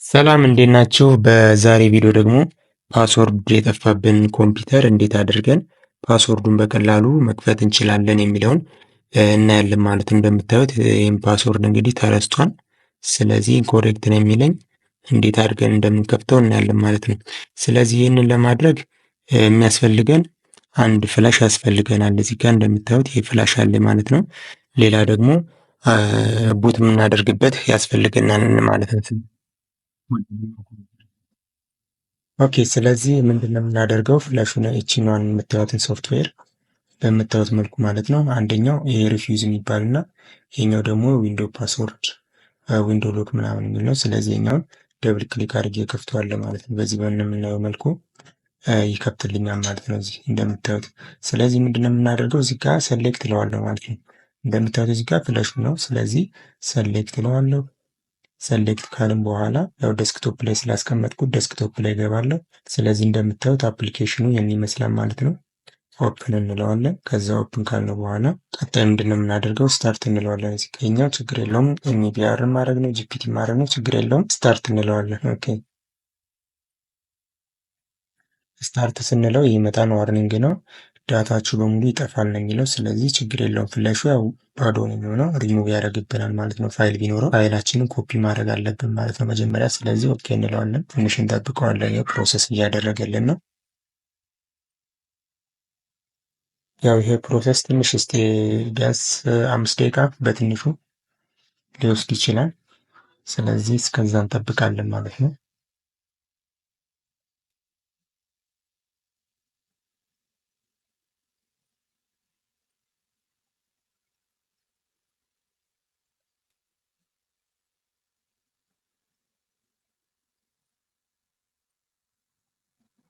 ሰላም እንዴት ናችሁ? በዛሬ ቪዲዮ ደግሞ ፓስወርድ የጠፋብን ኮምፒውተር እንዴት አድርገን ፓስወርዱን በቀላሉ መክፈት እንችላለን የሚለውን እናያለን ማለት ነው። እንደምታዩት ይህም ፓስወርድ እንግዲህ ተረስቷል። ስለዚህ ኢንኮሬክት ነው የሚለኝ እንዴት አድርገን እንደምንከፍተው እናያለን ማለት ነው። ስለዚህ ይህንን ለማድረግ የሚያስፈልገን አንድ ፍላሽ ያስፈልገናል። እዚህ ጋር እንደምታዩት ይህ ፍላሽ አለ ማለት ነው። ሌላ ደግሞ ቡት የምናደርግበት ያስፈልገናል ማለት ነው። ኦኬ ስለዚህ ምንድነው የምናደርገው? ፍላሹን እቺኛዋን የምታዩትን ሶፍትዌር በምታዩት መልኩ ማለት ነው። አንደኛው ይሄ ሪፊውዝ የሚባል እና ይሄኛው ደግሞ ዊንዶ ፓስወርድ ዊንዶ ሎክ ምናምን የሚል ነው። ስለዚህ ይሄኛውን ደብል ክሊክ አድርጌ ከፍተዋለሁ ማለት ነው። በዚህ በምናየው መልኩ ይከፍትልኛል ማለት ነው እዚህ እንደምታዩት። ስለዚህ ምንድነው የምናደርገው? እዚህ ጋር ሰሌክት እለዋለሁ ማለት ነው። እንደምታዩት እዚህ ጋር ፍላሹ ነው። ስለዚህ ሰሌክት እለዋለሁ። ሰሌክት ካልን በኋላ ያው ዴስክቶፕ ላይ ስላስቀመጥኩት ዴስክቶፕ ላይ እገባለሁ። ስለዚህ እንደምታዩት አፕሊኬሽኑ ይህን ይመስላል ማለት ነው። ኦፕን እንለዋለን። ከዛ ኦፕን ካልነው በኋላ ቀጣይ ምንድነው የምናደርገው? ስታርት እንለዋለን። እዚህ ከኛው ችግር የለውም። ኤምቢአር ማድረግ ነው፣ ጂፒቲ ማድረግ ነው፣ ችግር የለውም። ስታርት እንለዋለን። ኦኬ ስታርት ስንለው ይመጣን ዋርኒንግ ነው። ዳታችሁ በሙሉ ይጠፋል ነው የሚለው። ስለዚህ ችግር የለውም። ፍላሹ ያው ባዶ ነው የሚሆነው፣ ሪሙቭ ያደርግብናል ማለት ነው። ፋይል ቢኖረው ፋይላችንን ኮፒ ማድረግ አለብን ማለት ነው መጀመሪያ። ስለዚህ ኦኬ እንለዋለን። ትንሽ እንጠብቀዋለን። ፕሮሰስ እያደረገልን ነው። ያው ይሄ ፕሮሰስ ትንሽ ቢያንስ 5 ደቂቃ በትንሹ ሊወስድ ይችላል። ስለዚህ እስከዛ እንጠብቃለን ማለት ነው።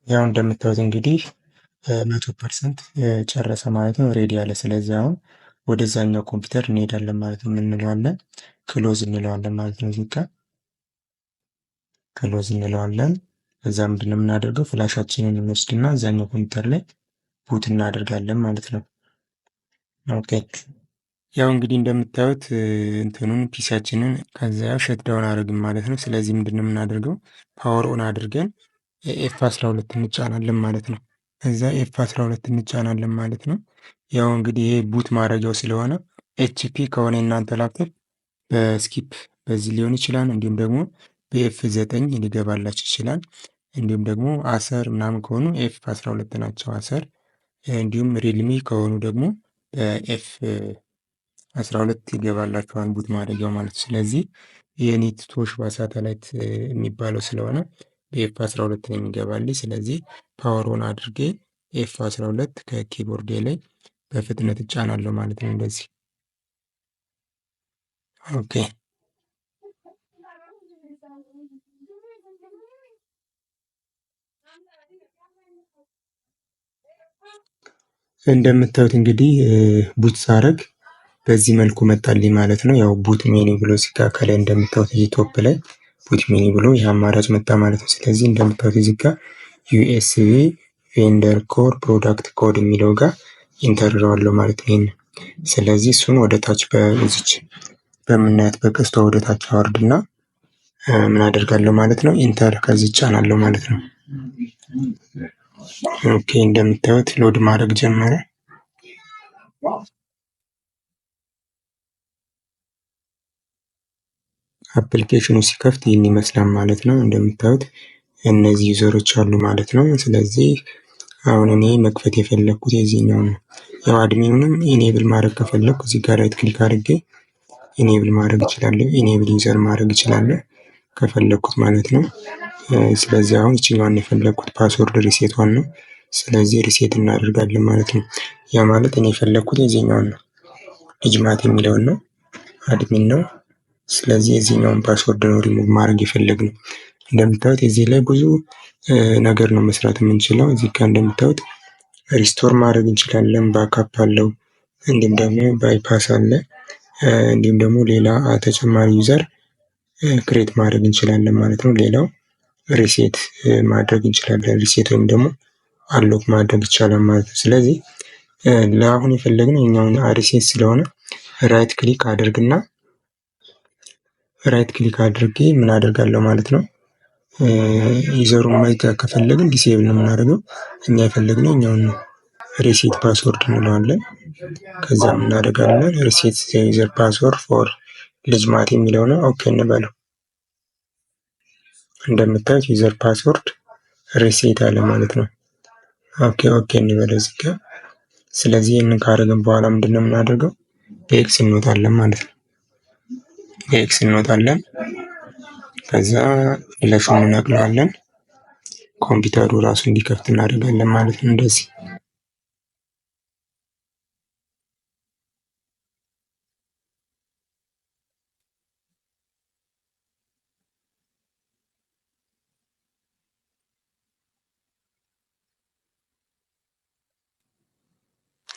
ያው እንደምታዩት እንግዲህ 100% ጨረሰ ማለት ነው። ሬዲ ያለ። ስለዚህ አሁን ወደዛኛው ኮምፒውተር እንሄዳለን ማለት ነው። እንለዋለን ክሎዝ እንለዋለን ማለት ነው። እዚህ ጋር ክሎዝ እንለዋለን። ከዛ ምንድነው የምናደርገው? ፍላሻችንን እንወስድና እዛኛው ኮምፒውተር ላይ ቡት እናደርጋለን ማለት ነው። ኦኬ ያው እንግዲህ እንደምታዩት እንትኑን ፒሲያችንን ከዛ ሸትዳውን አደረግን ማለት ነው። ስለዚህ ምንድነው የምናደርገው? ፓወር ኦን አድርገን ኤፍ 12 እንጫናለን ማለት ነው። እዛ ኤፍ 12 እንጫናለን ማለት ነው። ያው እንግዲህ ይሄ ቡት ማድረጊያው ስለሆነ ኤችፒ ከሆነ እናንተ ላፕቶፕ በስኪፕ በዚህ ሊሆን ይችላል። እንዲሁም ደግሞ በኤፍ 9 ሊገባላችሁ ይችላል። እንዲሁም ደግሞ አሰር ምናምን ከሆኑ ኤፍ 12 ናቸው አሰር። እንዲሁም ሪልሚ ከሆኑ ደግሞ በኤፍ 12 ይገባላችኋል ቡት ማድረጊያው ማለት ነው። ስለዚህ የኔት ቶሽባ ሳተላይት የሚባለው ስለሆነ በኤፍ 12 ነው የሚገባልኝ። ስለዚህ ፓወር ኦን አድርጌ ኤፍ 12 ከኪቦርዴ ላይ በፍጥነት እጫናለሁ ማለት ነው እንደዚህ። ኦኬ እንደምታዩት እንግዲህ ቡት ሳረግ በዚህ መልኩ መጣልኝ ማለት ነው። ያው ቡት ሜኒ ብሎ እዚህ ጋር ከላይ እንደምታዩት እዚህ ቶፕ ላይ ቡት ሜኒ ብሎ ይህ አማራጭ መጣ ማለት ነው። ስለዚህ እንደምታዩት እዚህ ጋር ዩኤስቢ ቬንደር ኮር ፕሮዳክት ኮድ የሚለው ጋር ኢንተርዋለሁ ማለት ነው። ስለዚህ እሱን ወደ ታች በዚች በምናያት በቀስቷ ወደ ታች አወርድና ምን አደርጋለሁ ማለት ነው? ኢንተር ከዚህ ጫናለሁ ማለት ነው። ኦኬ እንደምታዩት ሎድ ማድረግ ጀመረ። አፕሊኬሽኑ ሲከፍት ይህን ይመስላል ማለት ነው። እንደምታዩት እነዚህ ዩዘሮች አሉ ማለት ነው። ስለዚህ አሁን እኔ መክፈት የፈለግኩት የዚህኛው ነው። ያው አድሚኑንም ኢኔብል ማድረግ ከፈለግኩ እዚህ ጋር ራይት ክሊክ አድርጌ ኢኔብል ማድረግ እችላለሁ። ኢኔብል ዩዘር ማድረግ እችላለሁ ከፈለግኩት ማለት ነው። ስለዚህ አሁን ይችኛዋን የፈለግኩት ፓስወርድ ሪሴቷን ነው። ስለዚህ ሪሴት እናደርጋለን ማለት ነው። ያ ማለት እኔ የፈለግኩት የዚህኛውን ነው። ልጅማት የሚለውን ነው። አድሚን ነው። ስለዚህ የዚህኛውን ፓስወርድ ነው ሪሙቭ ማድረግ የፈለግነው። እንደምታዩት እዚህ ላይ ብዙ ነገር ነው መስራት የምንችለው። እዚህ ጋር እንደምታዩት ሪስቶር ማድረግ እንችላለን። ባካፕ አለው። እንዲሁም ደግሞ ባይፓስ አለ። እንዲሁም ደግሞ ሌላ ተጨማሪ ዩዘር ክሬት ማድረግ እንችላለን ማለት ነው። ሌላው ሪሴት ማድረግ እንችላለን። ሪሴት ወይም ደግሞ አሎክ ማድረግ ይቻላል ማለት ነው። ስለዚህ ለአሁን የፈለግነው የኛውን ሪሴት ስለሆነ ራይት ክሊክ አድርጌ ምን አደርጋለሁ ማለት ነው ዩዘሩን ማይክ ከፈለግን ዲሴብል ነው የምናደርገው። እኛ የፈለግነው እኛውን ነው። ሪሴት ፓስወርድ እንለዋለን። ከዛ እናደርጋለን ሪሴት ዩዘር ፓስወርድ ፎር ልጅ ማት የሚለው ነው። ኦኬ እንበለው። እንደምታዩት ዩዘር ፓስወርድ ሪሴት አለ ማለት ነው። ኦኬ ኦኬ እንበለው እዚህ ጋር። ስለዚህ ይህንን ካደረግን በኋላ ምንድነው የምናደርገው? በኤክስ እንወጣለን ማለት ነው። በኤክስ እንወጣለን። ከዛ ፍለሹን እንነቅለዋለን። ኮምፒውተሩ ራሱ እንዲከፍት እናደርጋለን ማለት ነው። እንደዚህ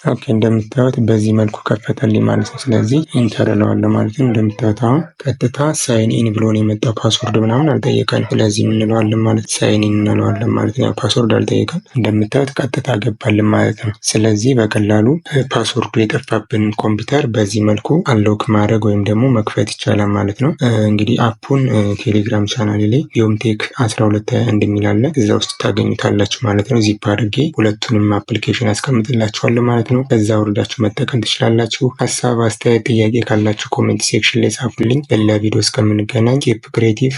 ኦኬ እንደምታዩት በዚህ መልኩ ከፈተልኝ ማለት ነው። ስለዚህ ኢንተር እለዋለሁ ማለት ነው። እንደምታዩት አሁን ቀጥታ ሳይን ኢን ብሎ ነው የመጣው። ፓስወርድ ምናምን አልጠየቀንም። ስለዚህ እንለዋለን ማለት ሳይን ኢን እንለዋለን ማለት ነው። ፓስወርድ አልጠየቀም። እንደምታዩት ቀጥታ ገባልን ማለት ነው። ስለዚህ በቀላሉ ፓስወርዱ የጠፋብን ኮምፒውተር በዚህ መልኩ አንሎክ ማድረግ ወይም ደግሞ መክፈት ይቻላል ማለት ነው። እንግዲህ አፑን ቴሌግራም ቻናል ላይ ዮምቴክ 1221 የሚል አለ። እዛ ውስጥ ታገኙታላችሁ ማለት ነው። ዚፕ አድርጌ ሁለቱንም አፕሊኬሽን ያስቀምጥላችኋለሁ ማለት ነው። ከዛ ወርዳችሁ መጠቀም ትችላላችሁ። ሀሳብ፣ አስተያየት፣ ጥያቄ ካላችሁ ኮሜንት ሴክሽን ላይ ጻፉልኝ። በሌላ ቪዲዮ እስከምንገናኝ ኬፕ ክሬቲቭ